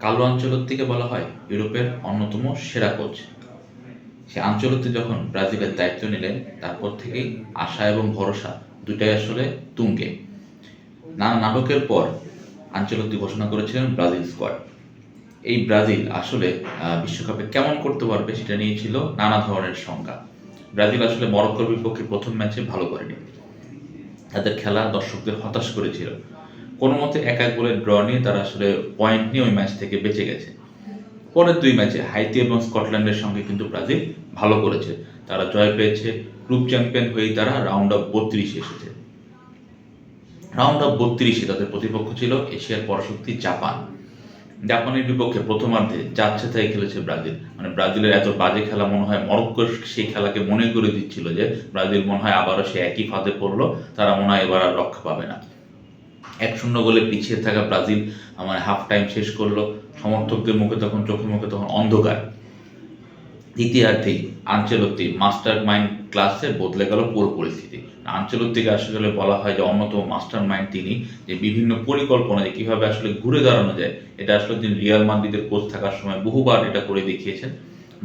Carlo আনচেলত্তিকে বলা হয় ইউরোপের অন্যতম সেরা কোচ। সে আনচেলত্তি যখন ব্রাজিলের দায়িত্ব নিলেন তারপর থেকেই আশা এবং ভরসা দুটাই আসলে তুঙ্গে। নানা নাটকের পর আনচেলত্তি ঘোষণা করেছিলেন ব্রাজিল স্কোয়াড। এই ব্রাজিল আসলে বিশ্বকাপে কেমন করতে পারবে সেটা নিয়ে ছিল নানা ধরনের শঙ্কা। ব্রাজিল আসলে মরক্কোর বিপক্ষে প্রথম ম্যাচে ভালো করেনি, তাদের খেলা দর্শকদের হতাশ করেছিল। কোনো মতে এক এক গোলের ড্র নিয়ে তারা আসলে পয়েন্ট নিয়ে ওই ম্যাচ থেকে বেঁচে গেছে। পরের দুই ম্যাচে হাইতি এবং স্কটল্যান্ডের সঙ্গে কিন্তু ব্রাজিল ভালো করেছে, তারা জয় পেয়েছে। গ্রুপ চ্যাম্পিয়ন হয়েই তারা রাউন্ড অফ 32 এসেছে। রাউন্ড অফ 32 তাদের প্রতিপক্ষ ছিল এশিয়ার পরাশক্তি জাপান। জাপানের বিপক্ষে প্রথমার্ধে যাচ্ছে তাই খেলেছে ব্রাজিল। মানে ব্রাজিলের এত বাজে খেলা মনে হয় মরক্কো সেই খেলাকে মনে করে দিচ্ছিল যে ব্রাজিল মনে হয় আবারও সে একই ফাঁদে পড়লো, তারা মনে হয় এবার আর রক্ষা পাবে না। 1-0 গোলে পিছিয়ে থাকা ব্রাজিল মানে হাফ টাইম শেষ করলো। সমর্থকদের মুখে তখন চোখে মুখে তখন অন্ধকার। দ্বিতীয়ার্ধেই আনচেলত্তি মাস্টার মাইন্ড ক্লাসে বদলে গেল পুরো পরিস্থিতি। আনচেলত্তিকে আসলে বলা হয় যে অন্যতম মাস্টার মাইন্ড তিনি, যে বিভিন্ন পরিকল্পনা যে কীভাবে আসলে ঘুরে দাঁড়ানো যায় এটা আসলে তিনি রিয়াল মাদ্রিদের কোচ থাকার সময় বহুবার এটা করে দেখিয়েছেন।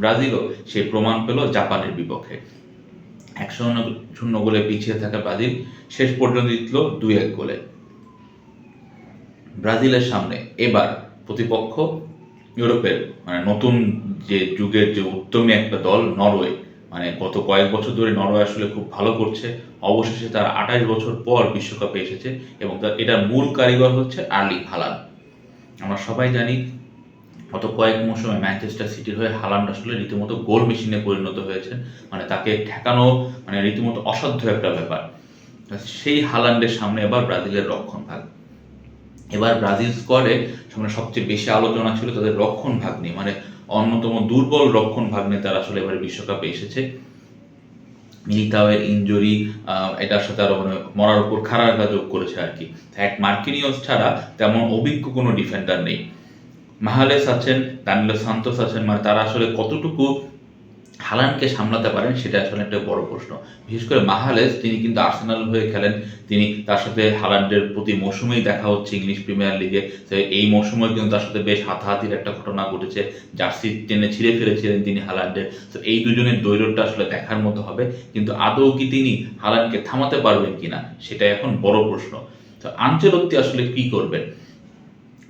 ব্রাজিলও সেই প্রমাণ পেল জাপানের বিপক্ষে। 1-0 গোলে পিছিয়ে থাকা ব্রাজিল শেষ পর্যন্ত জিতল 2-1 গোলে। ব্রাজিলের সামনে এবার প্রতিপক্ষ ইউরোপের মানে নতুন যে যুগের যে উদ্যমী একটা দল নরওয়ে। মানে গত কয়েক বছর ধরে নরওয়ে আসলে খুব ভালো করছে। অবশেষে তারা 28 বছর পর বিশ্বকাপে এসেছে এবং এটার মূল কারিগর হচ্ছে আর্লিং হালান্ড। আমরা সবাই জানি গত কয়েক মৌসুমে ম্যানচেস্টার সিটির হয়ে হালান্ড আসলে রীতিমতো গোল মেশিনে পরিণত হয়েছে। মানে তাকে ঠেকানো মানে রীতিমতো অসাধ্য একটা ব্যাপার। সেই হালান্ডের সামনে এবার ব্রাজিলের রক্ষণ ভাগ। এবার ব্রাজিল স্কোয়াডে মানে সবচেয়ে বেশি আলোচনা ছিল তাদের রক্ষণ ভাগ নিয়ে, মানে অন্যতম দুর্বল রক্ষণ ভাগ নিয়ে তারা আসলে এবার বিশ্বকাপে এসেছে। মিলিতাওয়ের ইনজুরি এটার সাথে আরো মানে মরার উপর খাড়ার যোগ করেছে আর কি। এক মার্কিনিয়স ছাড়া তেমন অভিজ্ঞ কোনো ডিফেন্ডার নেই। মাহালেস আছেন, দানিলো সান্তোস আছেন, মানে তারা আসলে কতটুকু হালান্ডকে সামলাতে পারেন সেটা আসলে একটা বড় প্রশ্ন। বিশেষ করে মাহালেস, তিনি কিন্তু আর্সেনাল হয়ে খেলেন, তিনি তার সাথে হালান্ডের প্রতি মৌসুমেই দেখা হচ্ছে ইংলিশ প্রিমিয়ার লিগে। তো এই মৌসুমে কিন্তু তার সাথে বেশ হাতাহাতির একটা ঘটনা ঘটেছে, জার্সি টেনে ছিঁড়ে ফেলেছিলেন তিনি হালান্ডের। তো এই দুজনের দ্বৈরথটা আসলে দেখার মতো হবে, কিন্তু আদৌ কি তিনি হালান্ডকে থামাতে পারবেন কিনা সেটা এখন বড় প্রশ্ন। তো আনচেলত্তি আসলে কি করবেন?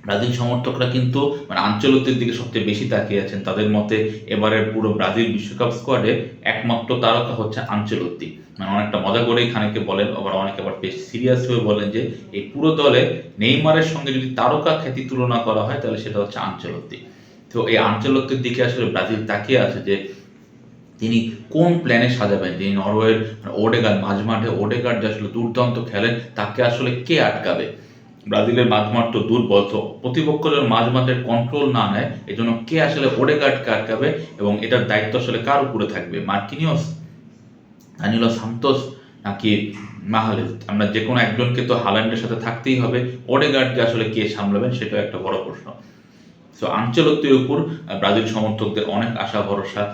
ব্রাজিল সমর্থকরা কিন্তু মানে আনচেলত্তির দিকে সবচেয়ে বেশি তাকিয়ে আছেন। তাদের মতে এবারের পুরো ব্রাজিল বিশ্বকাপ স্কোয়াডে একমাত্র তারকা হচ্ছে আনচেলত্তি। মানে অনেকটা মজা করেই খানিকে বলেন, আবার অনেকে আবার বেশ সিরিয়াস হয়ে বলেন যে এই পুরো দলে নেইমারের সঙ্গে যদি তারকা খ্যাতি তুলনা করা হয় তাহলে সেটা হচ্ছে আনচেলত্তি। তো এই আনচেলত্তির দিকে আসলে ব্রাজিল তাকিয়ে আছে যে তিনি কোন প্ল্যানে সাজাবেন। তিনি নরওয়ের ওডেগার্ড মাঝমাঠে, ওডেগার্ড যে আসলে দুর্দান্ত খেলেন, তাকে আসলে কে আটকাবে? ব্রাজিলের মাঝমাঠ তো দুর্বল, তো প্রতিপক্ষ যেন মাঝমাঠের কন্ট্রোল না নেয় এজন্য কে আসলে ওডেগার্ডকে আটকাবে এবং এটার দায়িত্ব আসলে কার উপরে থাকবে? মার্কিনিয়স, দানিলো সান্তোস নাকি মাহালেস? আমরা যে কোনো একজনকে তো হালান্ডের সাথে থাকতেই হবে। ওডেগার্ডকে আসলে কে সামলাবেন সেটাও একটা বড় প্রশ্ন। সো আনচেলত্তির উপর ব্রাজিল সমর্থকদের অনেক আশা ভরসা।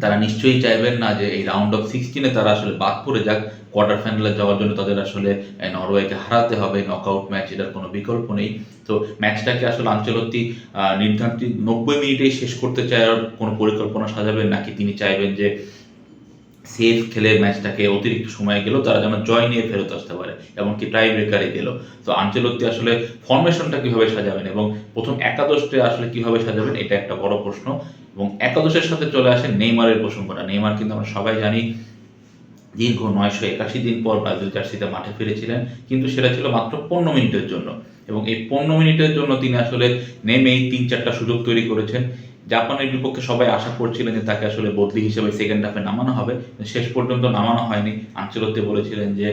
তারা নিশ্চয়ই চাইবেন না যে এই রাউন্ড অফ 16-এ তারা আসলে বাদ পড়ে যাক। কোয়ার্টার ফাইনালে যাওয়ার জন্য তাদের আসলে নরওয়েকে হারাতে হবে, নকআউট ম্যাচ, এটার কোনো বিকল্প নেই। তো ম্যাচটাকে আসলে আনচেলত্তি নির্ধারিত 90 মিনিটেই শেষ করতে চাওয়ার কোনো পরিকল্পনা সাজাবেন, নাকি তিনি চাইবেন যে সেফ খেলে ম্যাচটাকে অতিরিক্ত সময় গেলেও তারা যেন জয় নিয়ে ফেরত আসতে পারে, এমনকি টাই ব্রেকারে গেল। তো আনচেলত্তি আসলে ফরমেশনটা কীভাবে সাজাবেন এবং প্রথম একাদশটা আসলে কীভাবে সাজাবেন এটা একটা বড় প্রশ্ন। এবং একাদশের সাথে চলে আসে নেইমারের প্রসঙ্গটা। নেইমার কিন্তু আমরা সবাই জানি দীর্ঘ 981 দিন পর ব্রাজিল জার্সিতে মাঠে ফিরেছিলেন, কিন্তু সেটা ছিল মাত্র 15 মিনিটের জন্য। এবং এই 15 মিনিটের জন্য তিনি আসলে নেমেই 3-4টা সুযোগ তৈরি করেছেন। জাপানের বিপক্ষে সবাই আশা করছিলেন যে তাকে আসলে বদলি হিসেবে সেকেন্ড হাফে নামানো হবে, শেষ পর্যন্ত নামানো হয়নি। আনচেলত্তি বলেছিলেন যে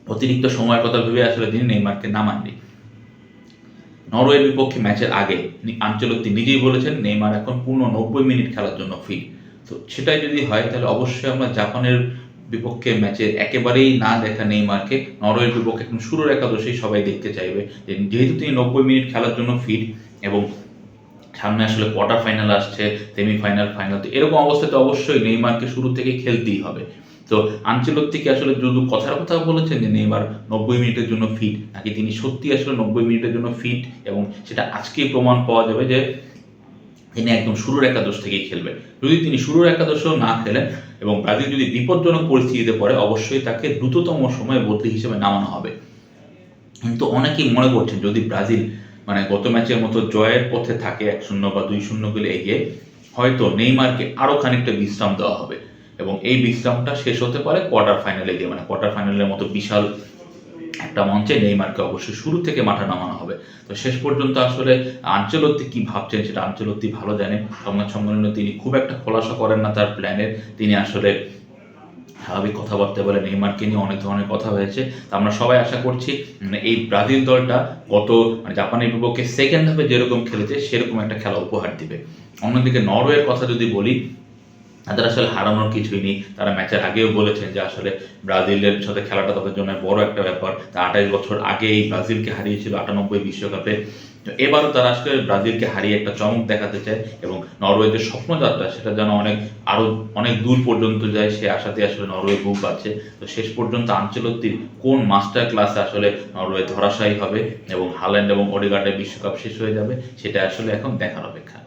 অতিরিক্ত সময়ের কথা ভেবে আসলে তিনি নেইমারকে নামাননি। নরওয়ের বিপক্ষে ম্যাচের আগে আনচেলত্তি নিজেই বলেছেন নেইমার এখন পূর্ণ 90 মিনিট খেলার জন্য ফিট। তো সেটাই যদি হয় তাহলে অবশ্যই আমরা জাপানের বিপক্ষে ম্যাচে একেবারেই না দেখা নেইমারকে নরওয়ের বিপক্ষে এখন শুরুর একাদশেই সবাই দেখতে চাইবে, যেহেতু তিনি 90 মিনিট খেলার জন্য ফিট এবং সামনে আসলে কোয়ার্টার ফাইনাল আসছে, সেমিফাইনাল, ফাইনাল। তো এরকম অবস্থাতে অবশ্যই নেইমারকে শুরু থেকে খেলতেই হবে। তো আনচেলত্তি কি আসলে শুধু কথার কথা বলেছেন যে নেইমার 90 মিনিটের জন্য ফিট, নাকি তিনি সত্যি আসলে 90 মিনিটের জন্য ফিট, এবং সেটা আজকেই প্রমাণ পাওয়া যাবে যে তিনি একদম শুরুর একাদশ থেকেই খেলবেন। যদি তিনি শুরুর একাদশেও না খেলেন এবং ব্রাজিল যদি বিপজ্জনক পরিস্থিতিতে পড়ে, অবশ্যই তাকে দ্রুততম সময়ে বদলি হিসেবে নামানো হবে। কিন্তু অনেকেই মনে করছেন যদি ব্রাজিল গত ম্যাচের মতো জয়ের পথে থাকে 1-0 বা 2-0 গোলে এগিয়ে, হয়তো নেইমারকে আরও খানিকটা বিশ্রাম দেওয়া হবে এবং এই বিশ্রামটা শেষ হতে পারে কোয়ার্টার ফাইনালে গিয়ে, কোয়ার্টার ফাইনালের মতো বিশাল একটা মঞ্চে নেইমারকে অবশ্যই শুরু থেকে মাঠে নামানো হবে। তো শেষ পর্যন্ত আসলে আনচেলত্তি কি ভাবছেন সেটা আনচেলত্তি ভালো জানেন। সংবাদ সম্মেলনে তিনি খুব একটা খোলাসা করেন না তার প্ল্যানের, তিনি আসলে স্বাভাবিক কথাবার্তা বলে নেইমারকে নিয়ে অনেক ধরনের কথা হয়েছে। তো আমরা সবাই আশা করছি এই ব্রাজিল দলটা গত জাপানের বিপক্ষে সেকেন্ড হাফে যেরকম খেলেছে সেরকম একটা খেলা উপহার দিবে। অন্যদিকে নরওয়ের কথা যদি বলি, তাদের আসলে হারানোর কিছুই নেই। তারা ম্যাচের আগেও বলেছেন যে আসলে ব্রাজিলের সাথে খেলাটা তাদের জন্য বড় একটা ব্যাপার। তা 28 বছর আগে এই ব্রাজিলকে হারিয়েছিল 98 বিশ্বকাপে। তো এবারও তারা আসলে ব্রাজিলকে হারিয়ে একটা চমক দেখাতে চায় এবং নরওয়ের যে স্বপ্নযাত্রা সেটা যেন আরও অনেক দূর পর্যন্ত যায়, সে আশাতে আসলে নরওয়ে বুক বাঁধছে। তো শেষ পর্যন্ত আনচেলত্তির কোন মাস্টার ক্লাসে আসলে নরওয়ে ধরাশায়ী হবে এবং হাল্যান্ড এবং ওডেগার্ডের বিশ্বকাপ শেষ হয়ে যাবে, সেটা আসলে এখন দেখার অপেক্ষা।